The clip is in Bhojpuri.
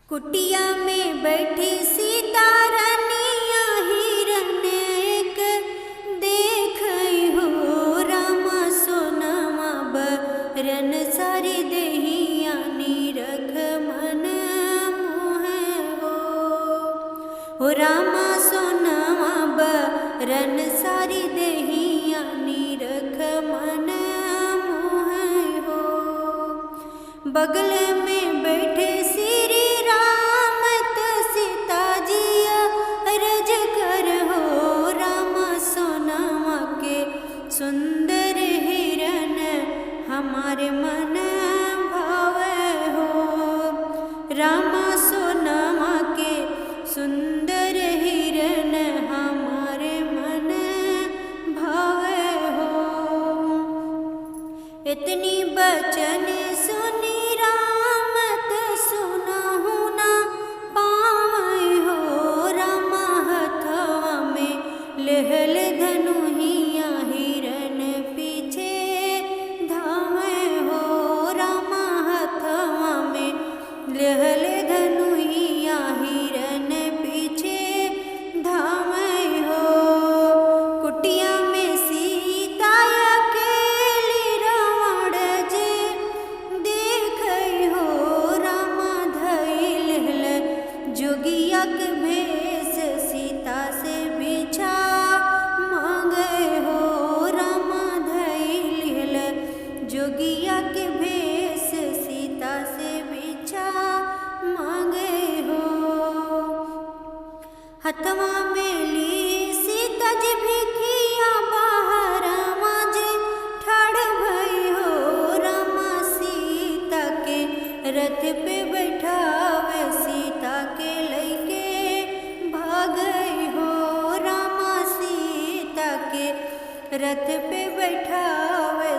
कुटिया में बैठी सीता रानिया हिरन एक देखई हो रामा सोनमा बरन सारी देहिया निरख मन मोहे हो रामा सोनमा बरन सारी देहिया निरख मन मोहे हो। बगल में बैठे श्री राम त सीता जी अरज कर हो रामा सोनमा के सुंदर हिरन हमारे मन भावे हो। रामा सोनमा के सुंदर हिरन हमारे मन भावे हो। इतनी बचन सुनी राम त सुनहु ना पावै हो रामा हथवा में लेहल धनुहिया हिरन पीछे धावे हो। रामा हथवा में लेहल धनुहिया हिरन पीछे धावे हो। कुटिया में सीता अकेली रावण जे देखई हो रामा धइल जोगिया के भेष सीता से बिछा मांगे हो। रामा धइल जोगिया के भेष सीता से बिछा मांगे हो। हथवा में ली सीता जी भिखिया बाहर माजे ठाड़ भई हो। रामा सीता के रथ पे बैठावे सीता के लइके भागई हो। रामा सीता के रथ पे बैठावे